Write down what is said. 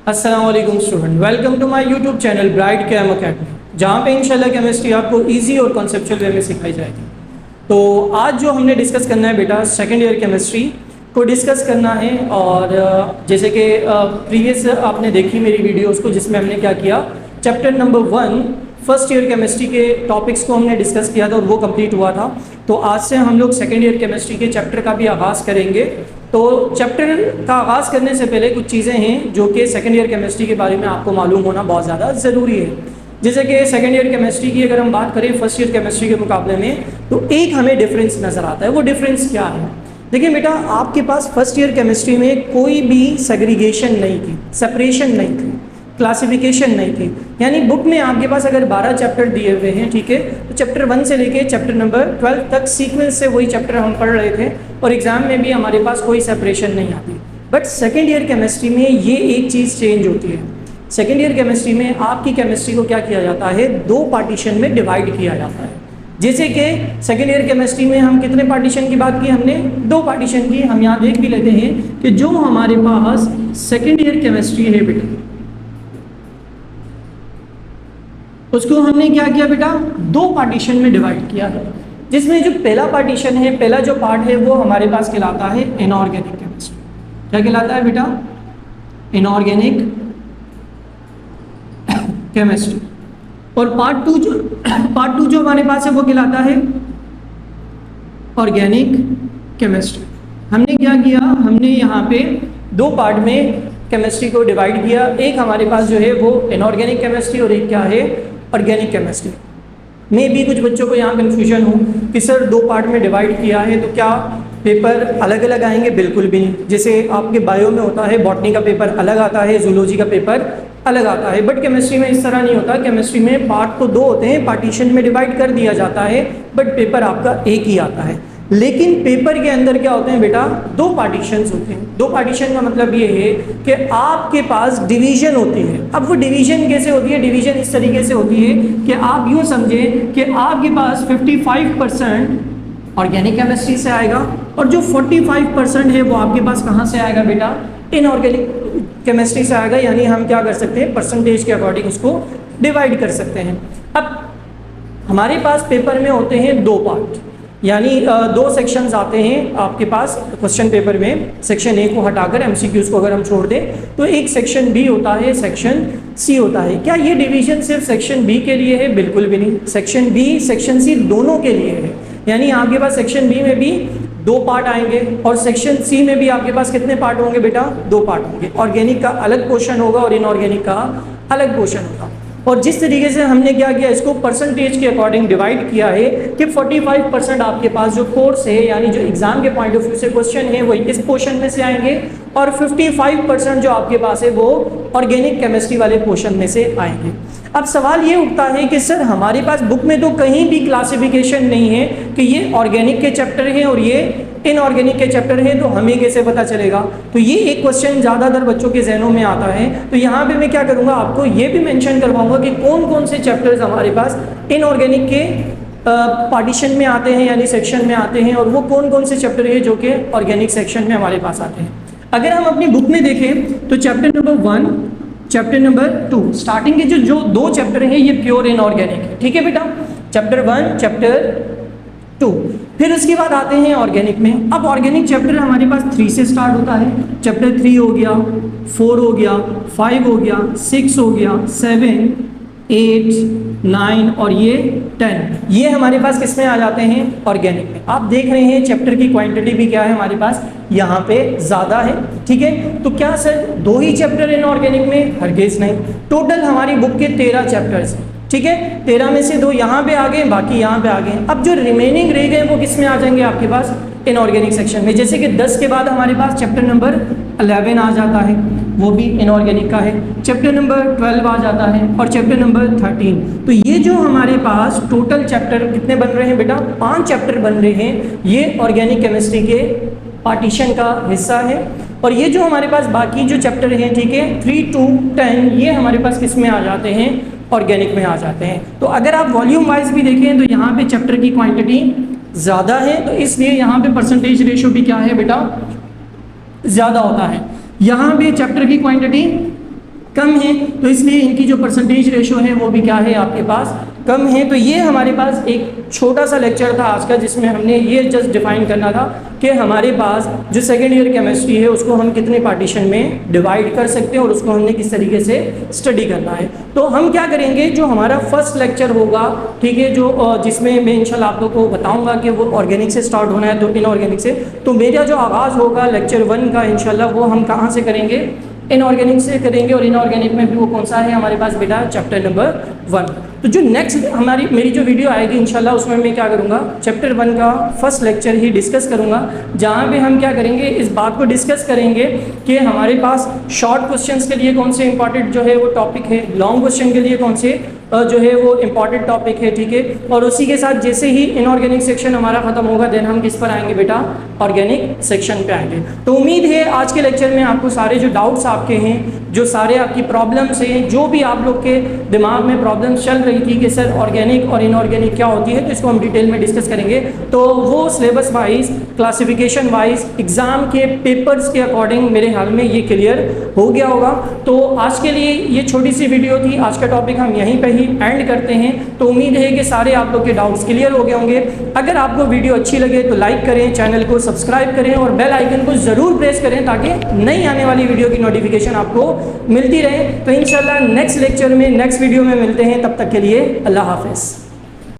अस्सलाम वालेकुम student, welcome to my YouTube channel bright cam academy, जहाँ पे इंशाल्लाह केमिस्ट्री आपको इजी और कॉन्सेप्चुअल वे में सिखाई जाएगी। तो आज जो हमने डिस्कस करना है बेटा, सेकेंड ईयर केमिस्ट्री को डिस्कस करना है। और जैसे कि प्रीवियस आपने देखी मेरी वीडियोस को, जिसमें हमने क्या किया, chapter number 1 first year chemistry के टॉपिक्स को हमने डिस्कस किया था और वो कंप्लीट हुआ था। तो आज से हम लोग सेकेंड ईयर केमिस्ट्री के चैप्टर का भी आगाज़ करेंगे। तो चैप्टर का आगाज़ करने से पहले कुछ चीज़ें हैं जो कि सेकेंड ईयर केमिस्ट्री के बारे में आपको मालूम होना बहुत ज़्यादा ज़रूरी है। जैसे कि सेकेंड ईयर केमिस्ट्री की अगर हम बात करें फर्स्ट ईयर केमिस्ट्री के मुकाबले में, तो एक हमें डिफरेंस नज़र आता है। वो डिफरेंस क्या है? देखिए बेटा, आपके पास फर्स्ट ईयर केमिस्ट्री में कोई भी सेग्रीगेशन नहीं थी, सेपरेशन नहीं थी, क्लासिफिकेशन नहीं थी। यानी बुक में आपके पास अगर 12 चैप्टर दिए हुए हैं, ठीक है, तो चैप्टर 1 से लेके चैप्टर नंबर 12 तक सीक्वेंस से वही चैप्टर हम पढ़ रहे थे और एग्जाम में भी हमारे पास कोई सेपरेशन नहीं आती। बट सेकेंड ईयर केमिस्ट्री में ये एक चीज़ चेंज होती है। सेकेंड ईयर केमिस्ट्री में आपकी केमिस्ट्री को क्या किया जाता है, 2 पार्टीशन में डिवाइड किया जाता है। जैसे कि सेकेंड ईयर केमिस्ट्री में हम कितने पार्टीशन की बात की, हमने 2 पार्टीशन की। हम यहाँ देख भी लेते हैं कि जो हमारे पास सेकेंड ईयर केमिस्ट्री है बेटा, उसको हमने क्या किया बेटा, 2 पार्टीशन में डिवाइड किया है। जिसमें जो पहला पार्टीशन है, पहला जो पार्ट है, वो हमारे पास कहलाता है इनऑर्गेनिक केमिस्ट्री। क्या कहलाता है बेटा? Inorganic chemistry. और पार्ट टू जो हमारे पास है वो कहलाता है ऑर्गेनिक केमिस्ट्री। हमने क्या किया, हमने यहाँ पे 2 पार्ट में केमिस्ट्री को डिवाइड किया। एक हमारे पास जो है वो इनऑर्गेनिक केमिस्ट्री और एक क्या है, ऑर्गेनिक केमिस्ट्री। मे भी कुछ बच्चों को यहाँ कन्फ्यूजन हो कि सर 2 पार्ट में डिवाइड किया है तो क्या पेपर अलग अलग आएंगे? बिल्कुल भी नहीं। जैसे आपके बायो में होता है, बॉटनी का पेपर अलग आता है, जूलॉजी का पेपर अलग आता है, बट केमिस्ट्री में इस तरह नहीं होता। केमिस्ट्री में पार्ट तो 2 होते हैं, पार्टीशन में डिवाइड कर दिया जाता है, बट पेपर आपका एक ही आता है। लेकिन पेपर के अंदर क्या होते हैं बेटा, 2 पार्टीशंस होते हैं। 2 पार्टीशन का मतलब ये है कि आपके पास डिवीजन होती है। अब वो डिवीजन कैसे होती है? डिवीजन इस तरीके से होती है कि आप यूँ समझें कि आपके पास 55% ऑर्गेनिक केमिस्ट्री से आएगा और जो 45% है वो आपके पास कहाँ से आएगा बेटा, इनऑर्गेनिक केमिस्ट्री से आएगा। यानी हम क्या कर सकते हैं, परसेंटेज के अकॉर्डिंग उसको डिवाइड कर सकते हैं। अब हमारे पास पेपर में होते हैं 2 पार्ट, यानी 2 सेक्शंस आते हैं आपके पास क्वेश्चन पेपर में। सेक्शन ए को हटाकर एमसीक्यूज को अगर हम छोड़ दें तो एक सेक्शन बी होता है, सेक्शन सी होता है। क्या ये डिवीजन सिर्फ सेक्शन बी के लिए है? बिल्कुल भी नहीं। सेक्शन बी सेक्शन सी दोनों के लिए है। यानी आपके पास सेक्शन बी में भी 2 पार्ट आएंगे और सेक्शन सी में भी आपके पास कितने पार्ट होंगे बेटा? 2 पार्ट होंगे। ऑर्गेनिक का अलग पोर्शन होगा और इनऑर्गेनिक का अलग पोर्शन होगा। और जिस तरीके से हमने क्या किया, इसको परसेंटेज के अकॉर्डिंग डिवाइड किया है कि 45% आपके पास जो कोर्स है, यानी जो एग्जाम के पॉइंट ऑफ व्यू से क्वेश्चन है, वो इस पोर्शन में से आएंगे और 55% जो आपके पास है वो ऑर्गेनिक केमिस्ट्री वाले पोर्शन में से आएंगे। अब सवाल ये उठता है कि सर हमारे पास बुक में तो कहीं भी क्लासिफिकेशन नहीं है कि ये ऑर्गेनिक के चैप्टर हैं और ये इनऑर्गेनिक के चैप्टर हैं, तो हमें कैसे पता चलेगा? तो ये एक क्वेश्चन ज़्यादातर बच्चों के जहनों में आता है। तो यहाँ पे मैं क्या करूँगा, आपको ये भी मेंशन करवाऊंगा कि कौन कौन से चैप्टर्स हमारे पास इनऑर्गेनिक के पार्टीशन में आते हैं, यानी सेक्शन में आते हैं, और वो कौन कौन से चैप्टर है जो कि ऑर्गेनिक सेक्शन में हमारे पास आते हैं। अगर हम अपनी बुक में देखें तो chapter number 1, chapter number 2, starting के जो 2 चैप्टर हैं ये प्योर इनऑर्गेनिक है, ठीक है बेटा। चैप्टर 1, चैप्टर 2, फिर उसके बाद आते हैं ऑर्गेनिक में। अब ऑर्गेनिक चैप्टर हमारे पास 3 से स्टार्ट होता है। चैप्टर 3 हो गया, 4 हो गया, 5 हो गया, 6 हो गया, 7, 8, 9 और ये 10, ये हमारे पास किस में आ जाते हैं, ऑर्गेनिक में। आप देख रहे हैं चैप्टर की क्वांटिटी भी क्या है हमारे पास, यहाँ पे ज़्यादा है, ठीक है। तो क्या सर 2 ही चैप्टर इनऑर्गेनिक में? हरगिज़ नहीं। टोटल हमारी बुक के 13 चैप्टर्स हैं, ठीक है। 13 में से 2 यहाँ पे आ गए, बाकी यहाँ पे आ गए। अब जो रिमेनिंग रह गए वो किस में आ जाएंगे आपके पास, इनऑर्गेनिक सेक्शन में। जैसे कि 10 के बाद हमारे पास चैप्टर नंबर 11 आ जाता है, वो भी इनऑर्गेनिक का है। चैप्टर नंबर 12 आ जाता है और चैप्टर नंबर 13। तो ये जो हमारे पास टोटल चैप्टर कितने बन रहे हैं बेटा, 5 चैप्टर बन रहे हैं। ये ऑर्गेनिक केमिस्ट्री के पार्टीशन का हिस्सा है। और ये जो हमारे पास बाकी जो चैप्टर हैं, ठीक है, 3 to 10, ये हमारे पास किस में आ जाते हैं, ऑर्गेनिक में आ जाते हैं। तो अगर आप वॉल्यूम वाइज भी देखें तो यहाँ पे चैप्टर की क्वांटिटी ज़्यादा है, तो इसलिए यहाँ पे परसेंटेज रेशो भी क्या है बेटा, ज़्यादा होता है। यहाँ पे चैप्टर की क्वांटिटी कम है, तो इसलिए इनकी जो परसेंटेज रेशो है वो भी क्या है आपके पास कम है। तो ये हमारे पास एक छोटा सा लेक्चर था आज का, जिसमें हमने ये जस्ट डिफाइन करना था कि हमारे पास जो सेकेंड ईयर केमिस्ट्री है उसको हम कितने पार्टीशन में डिवाइड कर सकते हैं और उसको हमने किस तरीके से स्टडी करना है। तो हम क्या करेंगे, जो हमारा फर्स्ट लेक्चर होगा, ठीक है, जो जिसमें मैं इंशाल्लाह आप लोगों को बताऊंगा कि वो ऑर्गेनिक से स्टार्ट होना है तो इनऑर्गेनिक से, तो मेरा जो आगाज़ होगा लेक्चर 1 का इंशाल्लाह वो हम कहाँ से करेंगे, इनऑर्गेनिक से करेंगे। और इनऑर्गेनिक में भी वो कौन सा है हमारे पास बेटा, चैप्टर नंबर 1। तो जो नेक्स्ट मेरी जो वीडियो आएगी इंशाल्लाह उसमें मैं क्या करूँगा, चैप्टर 1 का फर्स्ट लेक्चर ही डिस्कस करूँगा, जहाँ पे हम क्या करेंगे, इस बात को डिस्कस करेंगे कि हमारे पास शॉर्ट क्वेश्चंस के लिए कौन से इंपॉर्टेंट जो है वो टॉपिक है, लॉन्ग क्वेश्चन के लिए कौन से जो है वो इम्पॉर्टेंट टॉपिक है, ठीक है। और उसी के साथ जैसे ही इनऑर्गेनिक सेक्शन हमारा खत्म होगा देन हम किस पर आएंगे बेटा, ऑर्गेनिक सेक्शन पे आएंगे। तो उम्मीद है आज के लेक्चर में आपको सारे जो डाउट्स आपके हैं, जो सारे आपकी प्रॉब्लम्स हैं, जो भी आप लोग के दिमाग में प्रॉब्लम्स चल रही थी कि सर ऑर्गेनिक और इनऑर्गेनिक क्या होती है, तो इसको हम डिटेल में डिस्कस करेंगे। तो वो syllabus wise, classification wise, exam के पेपर्स के अकॉर्डिंग मेरे ख्याल में ये क्लियर हो गया होगा। तो आज के लिए ये छोटी सी वीडियो थी, आज का टॉपिक हम यहीं पर ही एंड करते हैं। तो उम्मीद है कि सारे आप लोग के डाउट्स क्लियर हो गए होंगे। अगर आपको वीडियो अच्छी लगे तो लाइक करें, चैनल को सब्सक्राइब करें और बेल आइकन को ज़रूर प्रेस करें ताकि नई आने वाली वीडियो की नोटिफिकेशन आपको मिलती रहे। तो इंशाल्लाह नेक्स्ट लेक्चर में, नेक्स्ट वीडियो में मिलते हैं, तब तक के लिए अल्लाह हाफ़िज़।